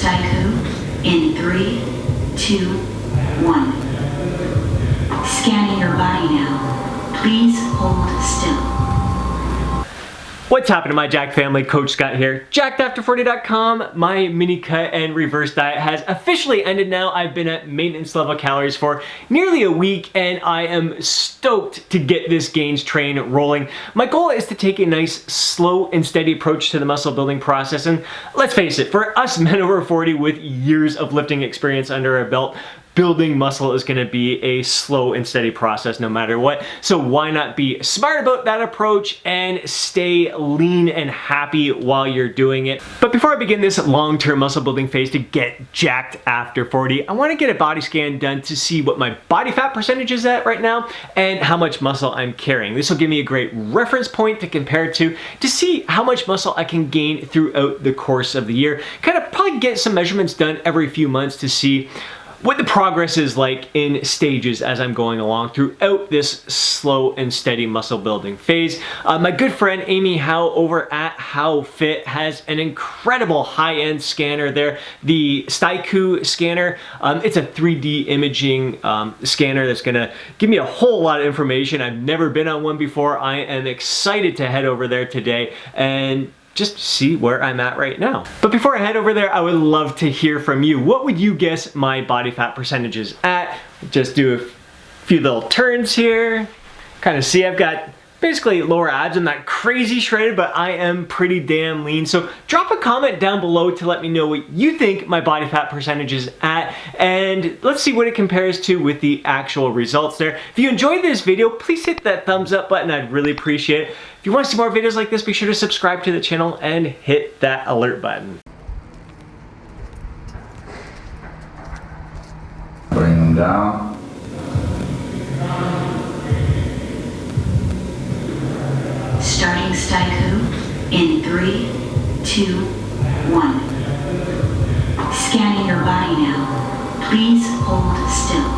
Styku in 3, 2, 1. Scanning your body now. Please hold still. What's happening, my Jack family? Coach Scott here. JackedAfter40.com. My mini cut and reverse diet has officially ended now. I've been at maintenance level calories for nearly a week and I am stoked to get this gains train rolling. My goal is to take a nice slow and steady approach to the muscle building process, and let's face it, for us men over 40 with years of lifting experience under our belt, building muscle is going to be a slow and steady process no matter what. So why not be smart about that approach and stay lean and happy while you're doing it. But before I begin this long-term muscle building phase to get jacked after 40, I want to get a body scan done to see what my body fat percentage is at right now and how much muscle I'm carrying. This will give me a great reference point to compare to see how much muscle I can gain throughout the course of the year. Kind of probably get some measurements done every few months to see what the progress is like in stages as I'm going along throughout this slow and steady muscle building phase. My good friend Amy Howe over at How Fit has an incredible high-end scanner there, the Styku scanner. It's a 3D imaging scanner that's gonna give me a whole lot of information. I've never been on one before. I am excited to head over there today and just see where I'm at right now. But before I head over there, I would love to hear from you. What would you guess my body fat percentage is at? Just do a few little turns here. Kind of see I've got basically lower abs. I'm not crazy shredded, but I am pretty damn lean. So drop a comment down below to let me know what you think my body fat percentage is at, and let's see what it compares to with the actual results there. If you enjoyed this video, please hit that thumbs up button. I'd really appreciate it. If you want to see more videos like this, be sure to subscribe to the channel and hit that alert button. Bring them down. Starting Styku in 3, 2, 1. Scanning your body now. Please hold still.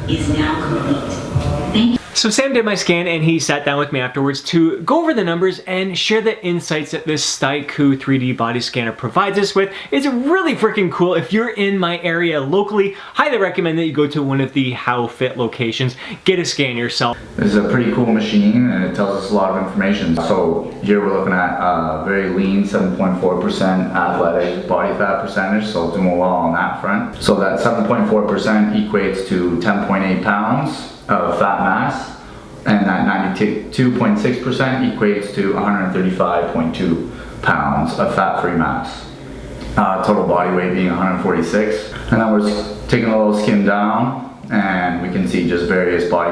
Is now complete. Thank you. So Sam did my scan and he sat down with me afterwards to go over the numbers and share the insights that this Styku 3D body scanner provides us with. It's really freaking cool. If you're in my area locally, highly recommend that you go to one of the How Fit locations, get a scan yourself. This is a pretty cool machine and it tells us a lot of information. So here we're looking at very lean, 7.4% athletic body fat percentage, so doing well on that front. So that 7.4% equates to 10.8 pounds of fat mass, and that 92.6% equates to 135.2 pounds of fat-free mass. Total body weight being 146. And then we're taking a little skim down, and we can see just various body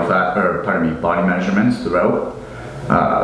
measurements throughout.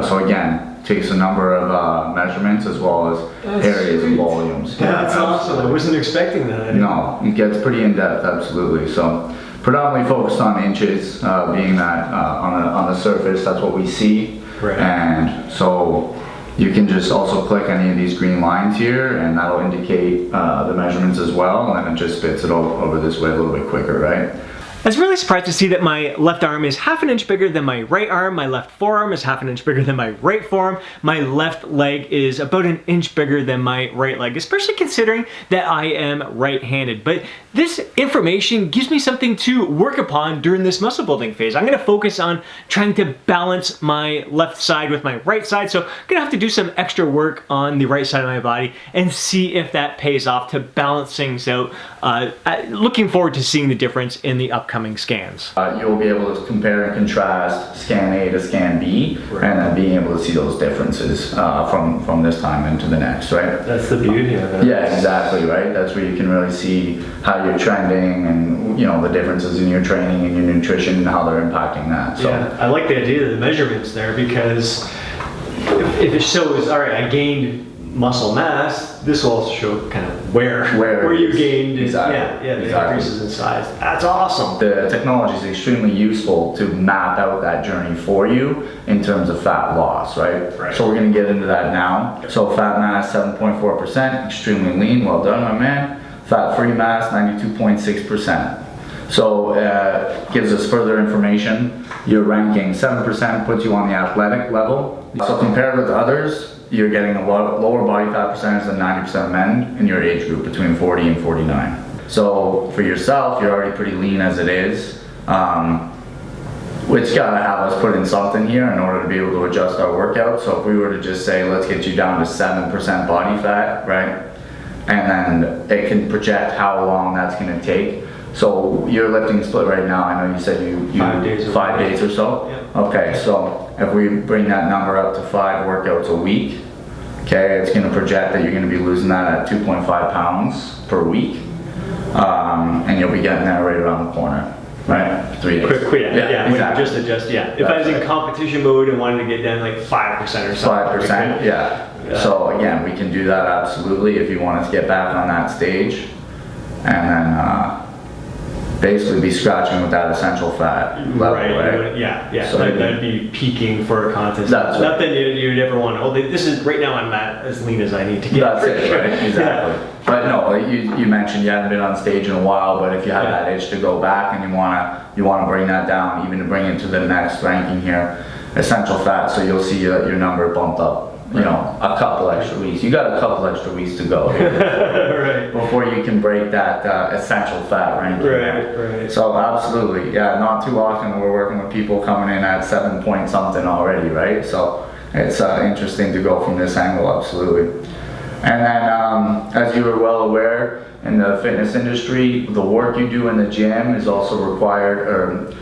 So again, takes a number of measurements as well as areas and volumes. Yeah, that's awesome. I wasn't expecting that. No, it gets pretty in-depth, absolutely. So predominantly focused on inches, being that on the surface, that's what we see. Right. And so you can just also click any of these green lines here and that'll indicate the measurements as well, and then it just spits it over this way a little bit quicker, right? I was really surprised to see that my left arm is half an inch bigger than my right arm, my left forearm is half an inch bigger than my right forearm, my left leg is about an inch bigger than my right leg, especially considering that I am right-handed. But this information gives me something to work upon during this muscle building phase. I'm gonna focus on trying to balance my left side with my right side, so I'm gonna have to do some extra work on the right side of my body and see if that pays off to balance things out. Looking forward to seeing the difference in the upcoming scans. You'll be able to compare and contrast scan A to scan B, right, and then being able to see those differences from this time into the next, right? That's the beauty of it. Yeah, exactly, right? That's where you can really see how you're trending and, you know, the differences in your training and your nutrition and how they're impacting that. So yeah, I like the idea of the measurements there, because if it shows, all right, I gained muscle mass, this will also show kind of where you gained. Exactly. The increases in size. That's awesome. The technology is extremely useful to map out that journey for you in terms of fat loss, right? So we're going to get into that now. So fat mass 7.4%, extremely lean, well done, my man. Fat free mass 92.6%. So gives us further information. Your ranking 7% puts you on the athletic level. So compared with others, you're getting a lower body fat percentage than 90% of men in your age group between 40 and 49. So for yourself, you're already pretty lean as it is, which gotta have us put in something here in order to be able to adjust our workout. So if we were to just say, let's get you down to 7% body fat, right? And then it can project how long that's gonna take. So your lifting split right now, I know you said you 5 days or so. Yep. Okay, so if we bring that number up to 5 workouts a week, okay, it's going to project that you're going to be losing that at 2.5 pounds per week, and you'll be getting that right around the corner, right? 3 days. Yeah, exactly. Just adjust. Yeah, if I was in competition mode and wanted to get down like 5% or something. 5%, yeah. So again, we can do that absolutely if you want us to get back on that stage, and then basically be scratching with that essential fat level, right? Yeah. So that'd be peaking for a contest. That's Not that you'd ever want to hold it. This is right now. I'm not as lean as I need to get. That's it, right? Exactly. But no, you mentioned you haven't been on stage in a while, but if you have that itch to go back and you wanna bring that down, even to bring it to the next ranking here, essential fat. So you'll see your number bumped up. You know, a couple extra weeks. You got a couple extra weeks to go here before you can break that essential fat ranking. Right. So absolutely, yeah. Not too often we're working with people coming in at 7 point something already, right? So it's interesting to go from this angle, absolutely. And then, as you are well aware, in the fitness industry, the work you do in the gym is also required, or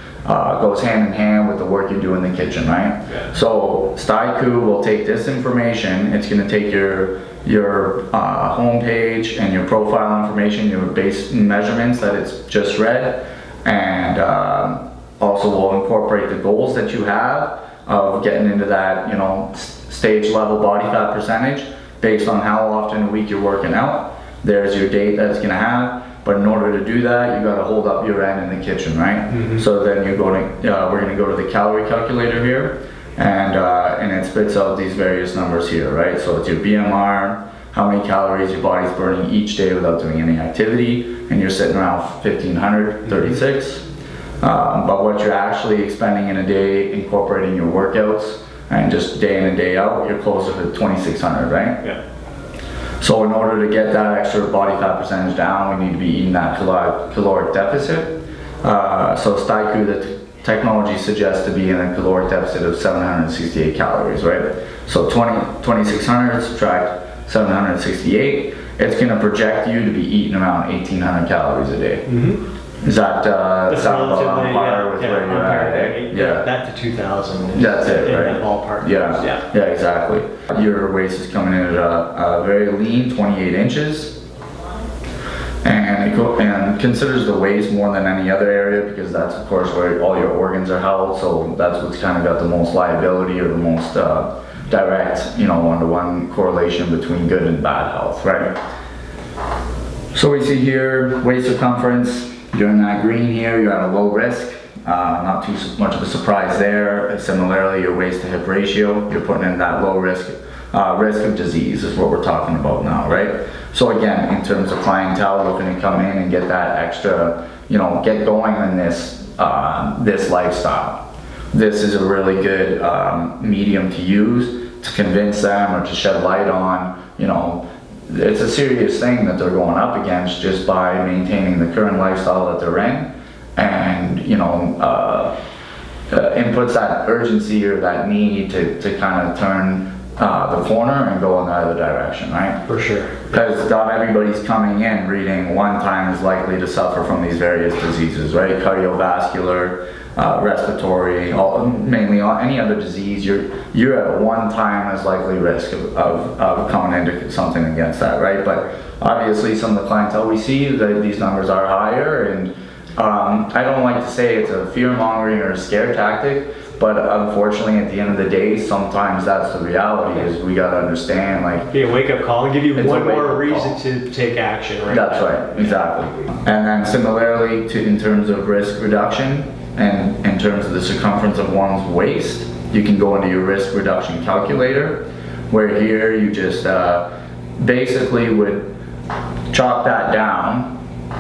goes hand in hand with the work you do in the kitchen, right? Yeah. So Styku will take this information. It's going to take your homepage and your profile information, your base measurements that it's just read, and also will incorporate the goals that you have of getting into that, you know, stage level body fat percentage based on how often a week you're working out. There's your date that it's going to have. But in order to do that, you got to hold up your end in the kitchen, right? Mm-hmm. So then we're going to go to the calorie calculator here, and it spits out these various numbers here, right? So it's your BMR, how many calories your body's burning each day without doing any activity, and you're sitting around 1,536. But what you're actually expending in a day, incorporating your workouts, and just day in and day out, you're closer to 2,600, right? Yeah. So in order to get that extra body fat percentage down, we need to be eating that caloric deficit. So Styku, the technology suggests to be in a caloric deficit of 768 calories, right? So 2,600 subtract 768, it's going to project you to be eating around 1,800 calories a day. Mm-hmm. Is that sound on par with where you're at? Eh? Yeah, that to 2,000. That's it, in right? that ballpark. Yeah, exactly. Your waist is coming in at a very lean 28 inches, and considers the waist more than any other area because that's of course where all your organs are held. So that's what's kind of got the most liability or the most direct, you know, one-to-one correlation between good and bad health, right? So we see here waist circumference. You're in that green here, you're at a low risk. Not too much of a surprise there. Similarly, your waist to hip ratio, you're putting in that low risk of disease is what we're talking about now, right? So again, in terms of clientele looking to come in and get that extra, you know, get going in this lifestyle, this is a really good medium to use to convince them or to shed light on, you know, it's a serious thing that they're going up against just by maintaining the current lifestyle that they're in, and you know, inputs that urgency or that need to kind of turn the corner and go in the other direction, right? For sure. Because not everybody's coming in reading one time is likely to suffer from these various diseases, right? Cardiovascular, respiratory, mainly any other disease, you're at one time as likely risk of coming into something against that, right? But obviously some of the clientele we see, these numbers are higher, and I don't like to say it's a fear mongering or a scare tactic, But unfortunately, at the end of the day, sometimes that's the reality. Is we gotta understand, like, Be a wake-up call and give you It's one a more wake-up reason call. to take action, right? that's right, exactly. And then similarly to in terms of risk reduction and in terms of the circumference of one's waist, you can go into your risk reduction calculator, where here you just basically would chop that down,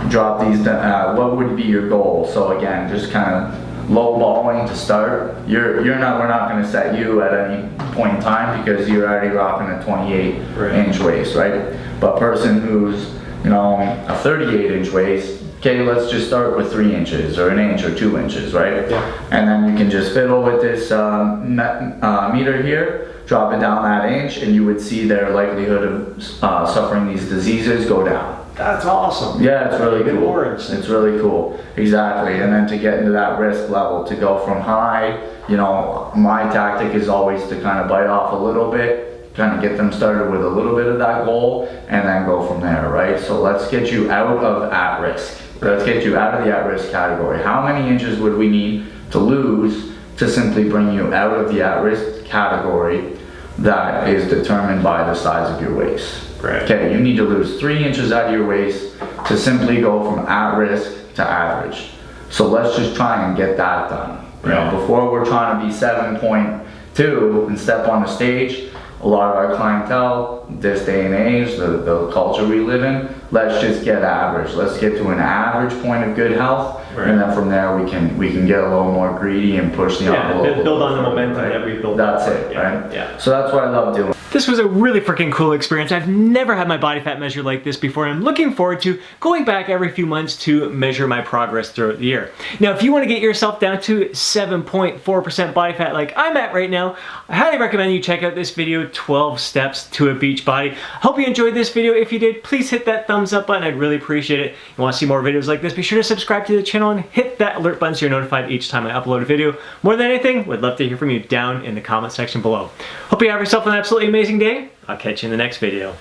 drop these down. What would be your goal? So again, just kind of low balling to start. We're not going to set you at any point in time because you're already rocking a 28-inch waist, right? But person who's, you know, a 38-inch waist, okay, let's just start with 3 inches or an inch or 2 inches, right? Yeah. And then you can just fiddle with this meter here, drop it down that inch, and you would see their likelihood of suffering these diseases go down. That's awesome. Yeah, it's really Good cool. words. It's really cool. Exactly. And then to get into that risk level, to go from high, you know, my tactic is always to kind of bite off a little bit, kind of get them started with a little bit of that goal, and then go from there, right? So let's get you out of at risk. Let's get you out of the at risk category. How many inches would we need to lose to simply bring you out of the at risk category that is determined by the size of your waist? Right. Okay, you need to lose 3 inches out of your waist to simply go from at risk to average. So let's just try and get that done. You know, before we're trying to be 7.2 and step on the stage, a lot of our clientele, this day and age, the culture we live in, let's just get average. Let's get to an average point of good health, and then from there we can get a little more greedy and push the envelope. Build on the further, momentum right? that we built. That's up. it, right? Yeah. So that's what I love doing. This was a really freaking cool experience. I've never had my body fat measured like this before, and I'm looking forward to going back every few months to measure my progress throughout the year. Now, if you want to get yourself down to 7.4% body fat like I'm at right now, I highly recommend you check out this video, 12 Steps to a Beach Body. I hope you enjoyed this video. If you did, please hit that thumbs up button. I'd really appreciate it. If you want to see more videos like this, be sure to subscribe to the channel and hit that alert button so you're notified each time I upload a video. More than anything, would love to hear from you down in the comment section below. Hope you have yourself an absolutely amazing day. I'll catch you in the next video.